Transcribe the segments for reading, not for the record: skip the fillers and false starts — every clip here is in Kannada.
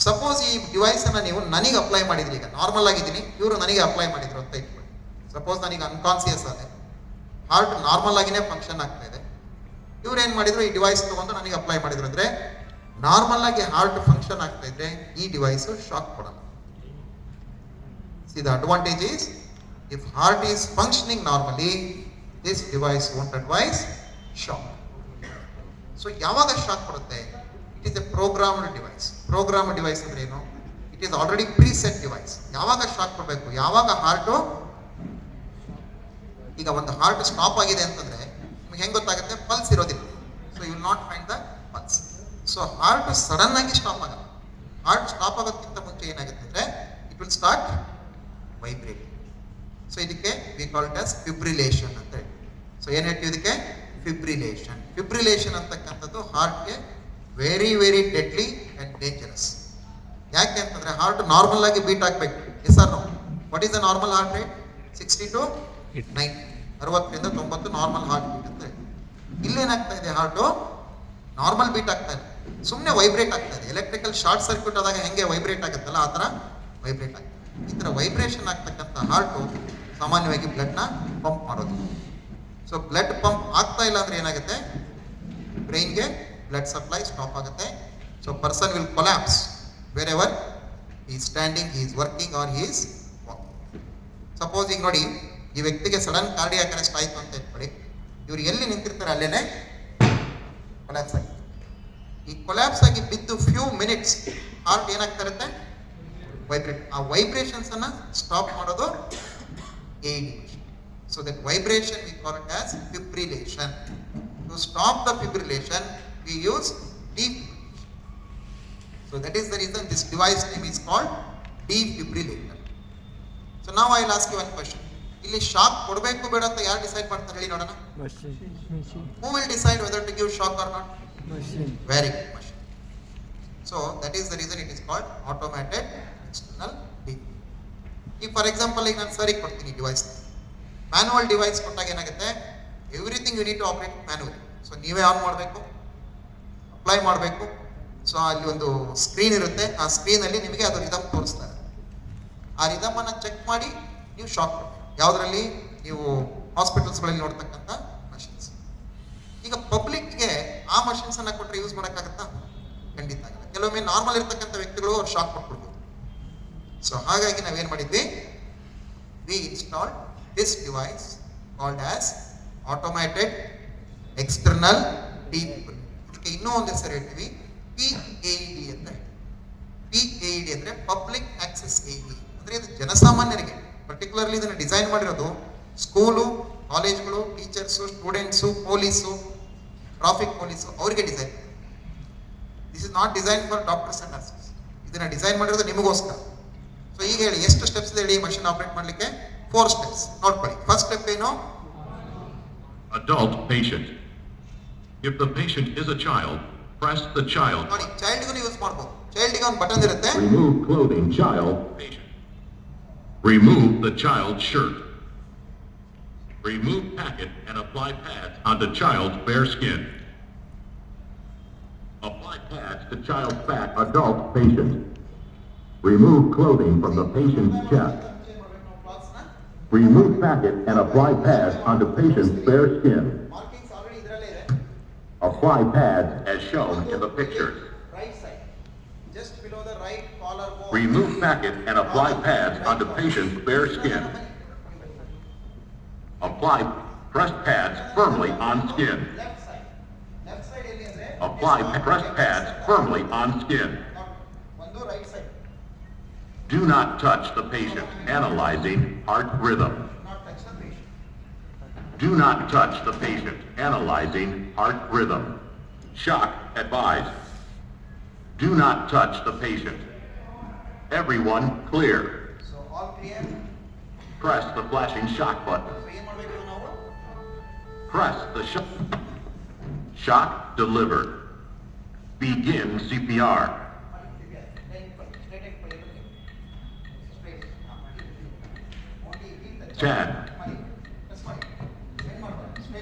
ಸಪೋಸ್ ಈ ಡಿವೈಸ್ ಅನ್ನ ನೀವು ನನಗೆ ಅಪ್ಲೈ ಮಾಡಿದ್ರಿ, ಈಗ ನಾರ್ಮಲ್ ಆಗಿದ್ದೀನಿ, ಇವರು ನನಗೆ ಅಪ್ಲೈ ಮಾಡಿದ್ರು ಅಂತ ಇಟ್ಕೊಳ್ಳಿ. ಸಪೋಸ್ ನನಗೆ ಅನ್ಕಾನ್ಸಿಯಸ್ ಆದೆ, ಹಾರ್ಟ್ ನಾರ್ಮಲ್ ಆಗಿನೇ ಫಂಕ್ಷನ್ ಆಗ್ತಾ ಇದೆ, ಇವ್ರು ಏನ್ ಮಾಡಿದ್ರು, ಈ ಡಿವೈಸ್ ತಗೊಂಡು ನನಗೆ ಅಪ್ಲೈ ಮಾಡಿದ್ರು ಅಂದ್ರೆ ನಾರ್ಮಲ್ ಆಗಿ ಹಾರ್ಟ್ ಫಂಕ್ಷನ್ ಆಗ್ತಾ ಇದ್ರೆ ಈ ಡಿವೈಸ್ ಶಾಕ್ ಕೊಡಲ್ಲ. See, the advantage is if heart is functioning normally, this device won't advise shock. So ಯಾವಾಗ ಶಾಕ್ ಕೊಡುತ್ತೆ? It is a programmed device. Programmed device ಅಂದ್ರೆ ಏನು? It is already preset device. ಯಾವಾಗ ಶಾಕ್ ಕೊಡಬೇಕು? ಯಾವಾಗ ಹಾರ್ಟ್, ಈಗ ಒಂದು ಹಾರ್ಟ್ ಸ್ಟಾಪ್ ಆಗಿದೆ ಅಂತಂದ್ರೆ ನಿಮ್ಗೆ ಹೆಂಗ್ ಗೊತ್ತಾಗುತ್ತೆ? ಪಲ್ಸ್ ಇರೋದಿಲ್ಲ. So you will not find the pulse. So heart sudden ಆಗಿ ಸ್ಟಾಪ್ ಆಗಲ್ಲ. ಹಾರ್ಟ್ ಸ್ಟಾಪ್ ಆಗೋದಕ್ಕಿಂತ ಮುಂಚೆ ಏನಾಗುತ್ತೆ ಅಂದ್ರೆ it will start vibrating. So ಇದಕ್ಕೆ we call it as fibrillation ಅಂತ ಹೇಳಿ. ಸೊ ಏನ್ ಹೇಳ್ತೀವಿ ಇದಕ್ಕೆ? ಫಿಬ್ರಿಲೇಷನ್. ಫಿಬ್ರಿಲೇಷನ್ ಅಂತಕ್ಕಂಥದ್ದು ಹಾರ್ಟ್ಗೆ very very deadly and dangerous. ಯಾಕೆ ಅಂತಂದ್ರೆ ಹಾರ್ಟ್ ನಾರ್ಮಲ್ ಆಗಿ ಬೀಟ್ ಆಗ್ಬೇಕು. Yes or no? What is the normal heart rate? 60 to 90, 60ರಿಂದ 90 ನಾರ್ಮಲ್ ಹಾರ್ಟ್ ಬೀಟ್ ಅಂತ ಹೇಳಿ. ಇಲ್ಲೇನಾಗ್ತಾ ಇದೆ? ಹಾರ್ಟ್ ನಾರ್ಮಲ್ ಬೀಟ್ ಆಗ್ತಾ ಇದೆ, ಸುಮ್ಮನೆ ವೈಬ್ರೇಟ್ ಆಗ್ತಾ ಇದೆ. ಎಲೆಕ್ಟ್ರಿಕಲ್ ಶಾರ್ಟ್ ಸರ್ಕ್ಯೂಟ್ ಆದಾಗ ಹೆಂಗೆ ವೈಬ್ರೇಟ್ ಆಗುತ್ತಲ್ಲ ಆ ಥರ ವೈಬ್ರೇಟ್ ಆಗ್ತದೆ. ಈ ಥರ ವೈಬ್ರೇಷನ್ ಆಗ್ತಕ್ಕಂಥ ಹಾರ್ಟು ಸಾಮಾನ್ಯವಾಗಿ ಬ್ಲಡ್ನ ಪಂಪ್ ಮಾಡೋದು. ಸೊ ಬ್ಲಡ್ ಪಂಪ್ ಆಗ್ತಾ ಇಲ್ಲ ಅಂದ್ರೆ ಏನಾಗುತ್ತೆ? ಬ್ರೈನ್ಗೆ ಬ್ಲಡ್ ಸಪ್ಲೈ ಸ್ಟಾಪ್ ಆಗುತ್ತೆ. So person will collapse wherever he standing, he is working or he is walking. Suppose ಈಗ ನೋಡಿ, ಈ ವ್ಯಕ್ತಿಗೆ ಸಡನ್ ಕಾರ್ಡಿಯಾಕ್ ಅರೆಸ್ಟ್ ಆಯಿತು ಅಂತ ಇಟ್ಕೊಳ್ಳಿ, ಇವ್ರು ಎಲ್ಲಿ ನಿಂತಿರ್ತಾರೆ ಅಲ್ಲೇನೆ ಕೊಲ್ಯಾಪ್ಸ್ ಆಗಿ, ಈ ಕೊಲ್ಯಾಪ್ಸ್ ಆಗಿ ಬಿದ್ದು ಫ್ಯೂ ಮಿನಿಟ್ಸ್ ಹಾರ್ಟ್ ಏನಾಗ್ತಾ ಇರುತ್ತೆ? ವೈಬ್ರೇಟ್. ಆ ವೈಬ್ರೇಷನ್ಸ್ ಅನ್ನ ಸ್ಟಾಪ್ ಮಾಡೋದು AED. So that vibration we call it as fibrillation. To stop the fibrillation we use defibrillation. So that is the reason this device name is called defibrillator. So now I will ask you one question. ಇಲ್ಲಿ ಶಾಕ್ ಕೊಡಬೇಕು ಬೇಡ ಅಂತ ಯಾರು ಡಿಸೈಡ್ ಮಾಡ್ತಾರೆ ಹೇಳಿ ನೋಡೋಣ? Who will decide whether to give shock or not? Very good machine. So that is the reason it is called automated external defibrillator. ಈಗ ಫಾರ್ ಎಕ್ಸಾಂಪಲ್ ಈಗ ನಾನು ಸರಿಗೆ ಕೊಡ್ತೀನಿ ಡಿವೈಸ್, ಮ್ಯಾನುವಲ್ ಡಿವೈಸ್ ಕೊಟ್ಟಾಗ ಏನಾಗುತ್ತೆ? Everything you need to operate manually. So ನೀವೇ ಆನ್ ಮಾಡಬೇಕು, ಅಪ್ಲೈ ಮಾಡಬೇಕು. ಸೊ ಅಲ್ಲಿ ಒಂದು ಸ್ಕ್ರೀನ್ ಇರುತ್ತೆ, ಆ ಸ್ಕ್ರೀನಲ್ಲಿ ನಿಮಗೆ ಅದು ರಿದಮ್ ತೋರಿಸ್ತಾರೆ. ಆ ರಿದಮ್ ಅನ್ನ ಚೆಕ್ ಮಾಡಿ ನೀವು ಶಾಕ್ ಕೊಡ್ಬೇಕು. ಯಾವುದರಲ್ಲಿ? ನೀವು ಹಾಸ್ಪಿಟಲ್ಸ್ಗಳಲ್ಲಿ ನೋಡ್ತಕ್ಕಂಥ ಮಷಿನ್ಸ್. ಈಗ ಪಬ್ಲಿಕ್ಗೆ ಆ ಮಷಿನ್ಸ್ ಅನ್ನ ಕೊಟ್ಟರೆ ಯೂಸ್ ಮಾಡೋಕ್ಕಾಗತ್ತಾ? ಖಂಡಿತ ಆಗಿಲ್ಲ. ಕೆಲವೊಮ್ಮೆ ನಾರ್ಮಲ್ ಇರ್ತಕ್ಕಂಥ ವ್ಯಕ್ತಿಗಳು ಅವ್ರು ಶಾಕ್ ಕೊಟ್ಬಿಡ್ಬೋದು. ಸೊ ಹಾಗಾಗಿ ನಾವೇನ್ ಮಾಡಿದ್ವಿ? We install this device called as automated external defibrillator. ಇದಕ್ಕೆ ಇನ್ನೂ ಒಂದು ಹೆಸರು ಹೇಳ್ತೀವಿ, PAED ಅಂತ ಹೇಳಿ. PAED ಅಂದ್ರೆ ಪಬ್ಲಿಕ್ ಆಕ್ಸೆಸ್ AED. ಅಂದ್ರೆ ಇದು ಜನಸಾಮಾನ್ಯರಿಗೆ, ಪರ್ಟಿಕ್ಯುಲರ್ಲಿ ಇದನ್ನು ಡಿಸೈನ್ ಮಾಡಿರೋದು ಸ್ಕೂಲು, ಕಾಲೇಜ್ಗಳು, teachers, students, police, traffic police, ಅವರಿಗೆ design. This is not design for doctors and nurses. ಇದನ್ನ ಡಿಸೈನ್ ಮಾಡಿರೋದು ನಿಮಗೋಸ್ಕರ. ಸೊ ಈಗ ಹೇಳಿ, ಎಷ್ಟು ಸ್ಟೆಪ್ಸ್ ಇದೆ ಹೇಳಿ ಮಷಿನ್ ಆಪರೇಟ್ ಮಾಡಲಿಕ್ಕೆ? 4 steps. ನೋಡ್ಕೊಳ್ಳಿ. ಫಸ್ಟ್ ಸ್ಟೆಪ್ ಏನು? Adult patient. If the patient is a child, press the child. ನೋಡಿ, ಚೈಲ್ಡ್ಗೂ ಯೂಸ್ ಮಾಡಬಹುದು. ಚೈಲ್ಡ್ಗೆ ಒಂದು ಬಟನ್ ಇರುತ್ತೆ. Remove clothing, child. Patient. Remove the child's shirt. Remove packet and apply pads onto child's bare skin. Apply pads to child's back. Adult patient. Remove clothing from the patient's chest. Remove packet and apply pads onto patient's bare skin. Apply pads as shown in the pictures. Right side, just below the right collarbone. Remove packet and apply pads onto patient's bare skin. Apply pressed pads firmly on skin. Left side ಎಲ್ಲಿ ಅಂದ್ರೆ? Apply pressed pads firmly on skin. ಒಂದು right side. Do not touch the patient. Analyzing heart rhythm. Not touch the patient. Do not touch the patient. Analyzing heart rhythm. Shock advised. Do not touch the patient. Everyone clear. So all clear. Press the flashing shock button. So ಏನು ಮಾಡಬೇಕು ನಾವು? Press the shock. Shock delivered. Begin CPR. 10.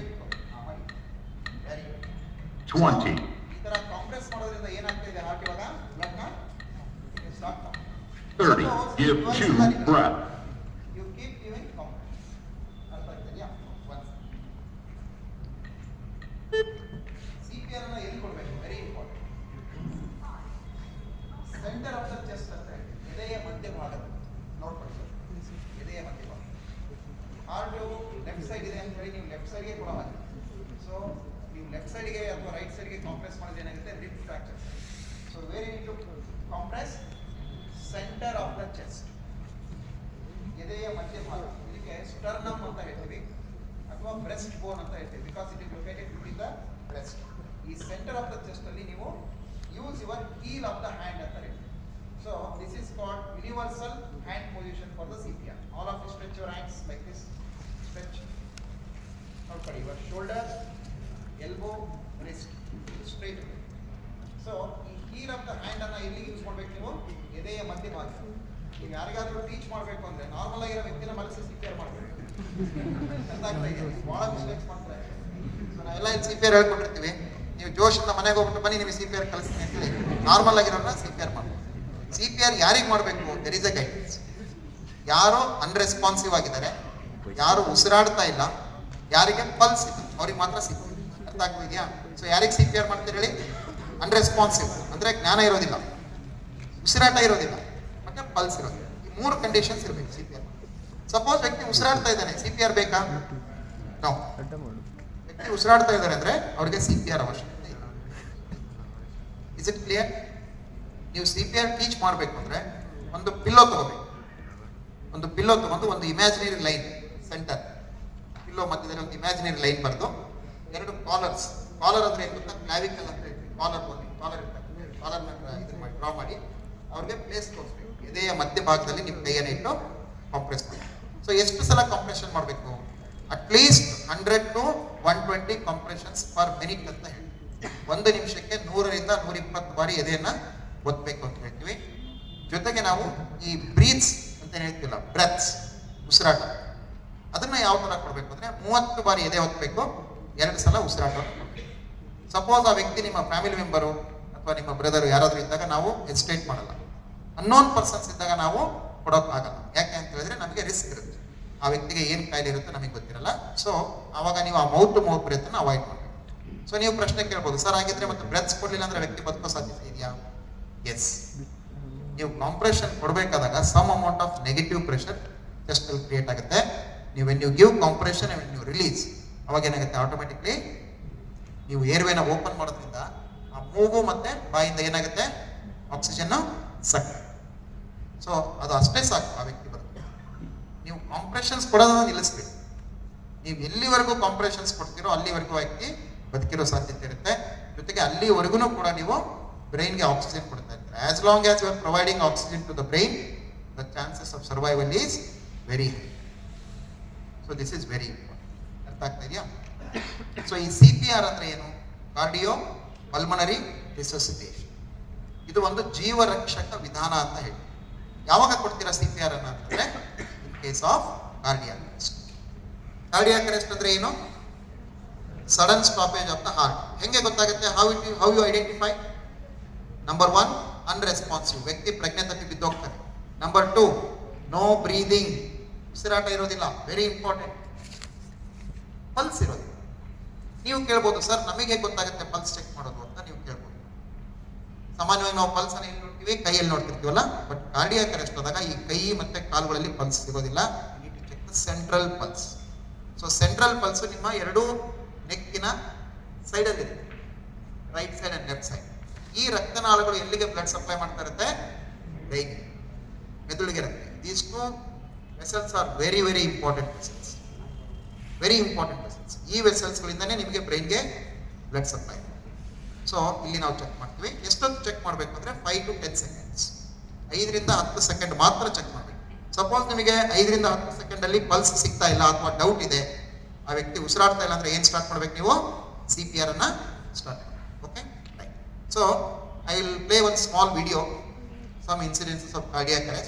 20. start now. 30. Give 2 breath. You keep giving compression. ಅರ್ಥ ಆಗ್ತಿದೆಯಾ? Once. CPR ಅನ್ನ ಎಲ್ಲಿ ಕೊಡಬೇಕು? Very important. Centre of the chest ಅಂತ ಹೇಳಿ ಎದೆಯ ಮಧ್ಯಭಾಗದಲ್ಲಿ ನೋಡ್ಕೊಳ್ಳಿ ಸರ್. ಎದೆಯ ಮಧ್ಯಭಾಗ. ಹಾರ್ಟ್ ಲೆಫ್ಟ್ ಸೈಡ್ ಇದೆ ಅಂತ ಹೇಳಿ ನೀವು ಲೆಫ್ಟ್ ಸೈಡ್ಗೆ ಕೂಡ ಹಾಕಿ. ಸೊ ನೀವು ಲೆಫ್ಟ್ ಸೈಡ್ಗೆ ಅಥವಾ ರೈಟ್ ಸೈಡ್ಗೆ ಕಾಂಪ್ರೆಸ್ ಮಾಡಿದ್ರೆ ಏನಾಗುತ್ತೆ? Rib fracture. So where you need to compress centre of the chest. ಎದೆಯ ಮಧ್ಯಭಾಗ. ಇದಕ್ಕೆ ಸ್ಟರ್ನಮ್ ಅಂತ ಹೇಳ್ತೀವಿ ಅಥವಾ ಬ್ರೆಸ್ಟ್ ಬೋನ್ ಅಂತ ಹೇಳ್ತೀವಿ. Because it is located between the breast. ಈ ಸೆಂಟರ್ ಆಫ್ ದ ಚೆಸ್ಟ್ ಅಲ್ಲಿ ನೀವು use your heel of the hand ಅಂತ ಹೇಳ್ತೀವಿ. So this is called universal hand position for the CPR. All of you stretch your hands like this. Stretch. ನೋಡ್ಕೊಳ್ಳಿ, your shoulder, elbow, wrist straight away. So ಈ heel of the hand ಅನ್ನ ಎಲ್ಲಿ ಯೂಸ್ ಮಾಡ್ಬೇಕು ನೀವು? ಎದೆಯ ಮಧ್ಯಭಾಗ. ನೀವು ಯಾರಿಗಾದ್ರೂ ಟೀಚ್ ಮಾಡಬೇಕು ಅಂದ್ರೆ ನಾರ್ಮಲ್ ಆಗಿರೋ ವ್ಯಕ್ತಿನ ಮಲಗಿಸಿ CPR ಮಾಡಬೇಕು. ಅರ್ಥ ಆಗ್ತಾ ಇದೆ? ಬಹಳ ಮಿಸ್ಟೇಕ್ಸ್ ಮಾಡ್ತಾರೆ. ಸೊ ನಾವೆಲ್ಲ ಇಲ್ಲಿ CPR ಹೇಳ್ಕೊಟ್ಟಿರ್ತೀವಿ. ನೀವು ಜೋಶಿಂದ ಮನೆಗೆ ಹೋಗ್ಬಿಟ್ಟು ಬನ್ನಿ ನಿಮಗೆ CPR ಕಲಿಸ್ತೀನಿ ಅಂತ ಹೇಳಿ ನಾರ್ಮಲ್ ಆಗಿರೋನ್ನ CPR ಮಾಡಬೇಕು. CPR ಯಾರಿಗೆ ಮಾಡಬೇಕು? There is a guidance. ಯಾರು ಅನ್ರೆಸ್ಪಾನ್ಸಿವ್ ಆಗಿದ್ದಾರೆ, ಯಾರು ಉಸಿರಾಡ್ತಾ ಇಲ್ಲ, ಯಾರಿಗೆ ಪಲ್ಸ್ ಇದೆ ಅವ್ರಿಗೆ ಮಾತ್ರ CPR. ಅರ್ಥ ಆಗ್ತಿದೆಯಾ? ಸೊ ಯಾರಿಗೆ CPR ಮಾಡ್ತೀರಿ ಹೇಳಿ? ಅನ್ರೆಸ್ಪಾನ್ಸಿವ್ ಅಂದ್ರೆ ಜ್ಞಾನ ಇರೋದಿಲ್ಲ, ಉಸಿರಾಟ ಇರೋದಿಲ್ಲ, ಮತ್ತೆ ಪಲ್ಸ್ ಇರೋದಿಲ್ಲ. ಈ 3 ಕಂಡೀಷನ್ಸ್ ಇರಬೇಕು CPR. ಸಪೋಸ್ ವ್ಯಕ್ತಿ ಉಸಿರಾಡ್ತಾ ಇದ್ದಾನೆ, CPR ಬೇಕಾ? ನೋ. ವ್ಯಕ್ತಿ ಉಸಿರಾಡ್ತಾ ಇದ್ದಾರೆ ಅಂದ್ರೆ ಅವ್ರಿಗೆ CPR ಅವಶ್ಯಕತೆ ಇಲ್ಲ. Is it clear? ನೀವು CPR ಟೀಚ್ ಮಾಡಬೇಕು ಅಂದ್ರೆ ಒಂದು ಪಿಲ್ಲೋ ತಗೋಬೇಕು. ಒಂದು ಪಿಲ್ಲೋ ತಗೊಂಡು ಒಂದು ಇಮ್ಯಾಜಿನರಿ ಲೈನ್ ಸೆಂಟರ್, ಪಿಲ್ಲೋ ಮಧ್ಯದಲ್ಲಿ ಒಂದು ಇಮ್ಯಾಜಿನರಿ ಲೈನ್ ಬರೆದು 2 ಕಾಲರ್ಸ್. ಕಾಲರ್ ಅಂದ್ರೆ ಏನು ಗೊತ್ತಾ? ಕ್ಲಾವಿಕಲ್ ಅಂತ ಹೇಳ್ತೀವಿ. ಕಾಲರ್ ಬಂದು ಕಾಲರ್ ಇರ್ತಾರೆ, ಕಾಲರ್ ಇದನ್ನ ಮಾಡಿ ಡ್ರಾ ಮಾಡಿ ಅವ್ರಿಗೆ ಪ್ಲೇಸ್ ತೋರಿಸ್ಬೇಕು. ಎದೆಯ ಮಧ್ಯಭಾಗದಲ್ಲಿ ನಿಮ್ಮ ಕೈಯನ್ನು ಇಟ್ಟು ಕಾಂಪ್ರೆಸ್ ಮಾಡಿ. ಸೊ ಎಷ್ಟು ಸಲ ಕಾಂಪ್ರೆಷನ್ ಮಾಡಬೇಕು? ಅಟ್ಲೀಸ್ಟ್ 100 to 120 ಕಾಂಪ್ರೆಷನ್ಸ್ ಪರ್ ಮಿನಿಟ್ ಅಂತ ಹೇಳಿ. 1 ನಿಮಿಷಕ್ಕೆ 100 ರಿಂದ 120 ಬಾರಿ ಎದೆಯನ್ನ ಒತ್ತಬೇಕು ಅಂತ ಹೇಳ್ತೀವಿ. ಜೊತೆಗೆ ನಾವು ಈ ಬ್ರೀತ್ಸ್ ಅಂತ ಹೇಳ್ತೀವಲ್ಲ, ಬ್ರೆತ್ಸ್, ಉಸಿರಾಟ, ಅದನ್ನ ಯಾವ ತರ ಕೊಡ್ಬೇಕು ಅಂದ್ರೆ 30 ಬಾರಿ ಎದೆ ಒತ್ತಬೇಕು, 2 ಸಲ ಉಸಿರಾಟವನ್ನು ಕೊಡ್ಬೇಕು. ಸಪೋಸ್ ಆ ವ್ಯಕ್ತಿ ನಿಮ್ಮ ಫ್ಯಾಮಿಲಿ ಮೆಂಬರು ಅಥವಾ ನಿಮ್ಮ ಬ್ರದರ್ ಯಾರಾದ್ರೂ ಇದ್ದಾಗ ನಾವು ಹೆಸಿಟೇಟ್ ಮಾಡಲ್ಲ. ಅನ್ನೋನ್ ಪರ್ಸನ್ಸ್ ಇದ್ದಾಗ ನಾವು ಕೊಡೋಕ್ಕಾಗಲ್ಲ. ಯಾಕೆ ಅಂತ ಹೇಳಿದ್ರೆ ನಮಗೆ ರಿಸ್ಕ್ ಇರುತ್ತೆ. ಆ ವ್ಯಕ್ತಿಗೆ ಏನು ಕಾಯಿಲೆ ಇರುತ್ತೆ ನಮಗೆ ಗೊತ್ತಿರಲ್ಲ. ಸೊ ಅವಾಗ ನೀವು ಆ ಮೌತ್ ಟು ಮೌತ್ ಬ್ರೆತ್ ಅನ್ನು ಅವಾಯ್ಡ್ ಮಾಡಬೇಕು. ಸೊ ನೀವು ಪ್ರಶ್ನೆ ಕೇಳ್ಬೋದು, ಸರ್ ಹಾಗಿದ್ರೆ ಮತ್ತೆ ಬ್ರೆತ್ಸ್ ಕೊಡ್ಲಿಲ್ಲ ಅಂದ್ರೆ ವ್ಯಕ್ತಿ ಬದುಕೋ ಸಾಧ್ಯತೆ ಇದೆಯಾ? ಎಸ್. ನೀವು ಕಾಂಪ್ರೆಷನ್ ಕೊಡಬೇಕಾದಾಗ some amount of negative pressure chest ಅಲ್ಲಿ ಕ್ರಿಯೇಟ್ ಆಗುತ್ತೆ. ನೀವು when you give compression when you release, ಅವಾಗ ಏನಾಗುತ್ತೆ? ಆಟೋಮೆಟಿಕ್ಲಿ ನೀವು ಏರ್ವೇನ ಓಪನ್ ಮಾಡೋದ್ರಿಂದ ಆ ಮೂಗು ಮತ್ತೆ ಬಾಯಿಂದ ಏನಾಗುತ್ತೆ? ಆಕ್ಸಿಜನ್ ಸಕ್. ಸೊ ಅದು ಅಷ್ಟೇ ಸಾಕು ಆ ವ್ಯಕ್ತಿ ಬರುತ್ತೆ. ನೀವು ಕಾಂಪ್ರೆಷನ್ಸ್ ಕೊಡೋದನ್ನ ನಿಲ್ಲಿಸ್ಬೇಕು. ನೀವು ಎಲ್ಲಿವರೆಗೂ ಕಾಂಪ್ರೆಷನ್ಸ್ ಕೊಡ್ತೀರೋ ಅಲ್ಲಿವರೆಗೂ ವ್ಯಕ್ತಿ ಬದುಕಿರೋ ಸಾಧ್ಯತೆ ಇರುತ್ತೆ. ಜೊತೆಗೆ ಅಲ್ಲಿವರೆಗೂ ಕೂಡ ನೀವು ಬ್ರೈನ್ಗೆ ಆಕ್ಸಿಜನ್ ಕೊಡ್ತಾ ಇರ್ತಾರೆ. As long as you are providing oxygen to the brain, the chances of survival is very high. So this is very important. ಅರ್ಥ ಆಗ್ತಾ ಇದೆಯಾ? ಸೊ ಈ CPR ಅಂದ್ರೆ ಏನು? Cardio pulmonary resuscitation. ಇದು ಒಂದು ಜೀವರಕ್ಷಕ ವಿಧಾನ ಅಂತ ಹೇಳಿ. ಯಾವಾಗ ಕೊಡ್ತೀರಾ CPR ಅನ್ನ ಅಂತಂದ್ರೆ in case of cardiac arrest. Cardiac arrest ಅಂದ್ರೆ ಏನು? Sudden stoppage of the heart. ಹೆಂಗೆ ಗೊತ್ತಾಗುತ್ತೆ? How you identify? Number 1, unresponsive, ವ್ಯಕ್ತಿ ಪ್ರಜ್ಞೆ ತಪ್ಪಿ ಬಿದ್ದೋಗ್ತಾರೆ. ನಂಬರ್ 2, ನೋ ಬ್ರೀದಿಂಗ್, ಉಸಿರಾಟ ಇರೋದಿಲ್ಲ, ವೆರಿ ಇಂಪಾರ್ಟೆಂಟ್. ಪಲ್ಸ್ ಇರೋದಿಲ್ಲ. ನೀವು ಕೇಳ್ಬೋದು, ಸರ್ ನಮಗೆ ಗೊತ್ತಾಗುತ್ತೆ ಪಲ್ಸ್ ಚೆಕ್ ಮಾಡೋದು ಅಂತ ನೀವು ಕೇಳ್ಬೋದು. ಸಾಮಾನ್ಯವಾಗಿ ನಾವು ಪಲ್ಸ್ ಅನ್ನು ಎಲ್ಲಿ ನೋಡ್ತೀವಿ? ಕೈಯಲ್ಲಿ ನೋಡ್ತಿರ್ತೀವಲ್ಲ. ಬಟ್ ಕಾರ್ಡಿಯಾಕ್ ಅರೆಸ್ಟ್ ಆದಾಗ ಈ ಕೈ ಮತ್ತೆ ಕಾಲುಗಳಲ್ಲಿ ಪಲ್ಸ್ ಸಿಗೋದಿಲ್ಲ. You need to check the central pulse. So central pulse ನಿಮ್ಮ 2 ನೆಕ್ಕಿನ ಸೈಡಲ್ಲಿ ಇದೆ, right side and left side. ಈ ರಕ್ತನಾಳಗಳು ಎಲ್ಲಿಗೆ ಬ್ಲಡ್ ಸಪ್ಲೈ ಮಾಡ್ತಾ ಇರುತ್ತೆ? ಬ್ರೈನ್ಗೆ, ಮೆದುಳಿಗೆ ಇರುತ್ತೆ. These 2 vessels are very very important vessels, very important vessels. ಈ ವೆಸಲ್ಸ್ಗಳಿಂದನೇ ನಿಮಗೆ ಬ್ರೈನ್ಗೆ ಬ್ಲಡ್ ಸಪ್ಲೈ. ಸೊ ಇಲ್ಲಿ ನಾವು ಚೆಕ್ ಮಾಡ್ತೀವಿ. ಎಷ್ಟೊತ್ತು ಚೆಕ್ ಮಾಡಬೇಕು ಅಂದ್ರೆ 5 to 10 ಸೆಕೆಂಡ್ಸ್, 5 ರಿಂದ 10 ಸೆಕೆಂಡ್ ಮಾತ್ರ ಚೆಕ್ ಮಾಡಬೇಕು. ಸಪೋಸ್ ನಿಮಗೆ 5 ರಿಂದ 10 ಸೆಕೆಂಡ್ ಅಲ್ಲಿ ಪಲ್ಸ್ ಸಿಗ್ತಾ ಇಲ್ಲ ಅಥವಾ ಡೌಟ್ ಇದೆ, ಆ ವ್ಯಕ್ತಿ ಉಸಿರಾಡ್ತಾ ಇಲ್ಲ ಅಂದ್ರೆ ಏನ್ ಸ್ಟಾರ್ಟ್ ಮಾಡ್ಬೇಕು? ನೀವು CPR ಅನ್ನ ಸ್ಟಾರ್ಟ್ ಮಾಡಿ. Okay, right. So I will play one small video, some incidences of cardiac arrest.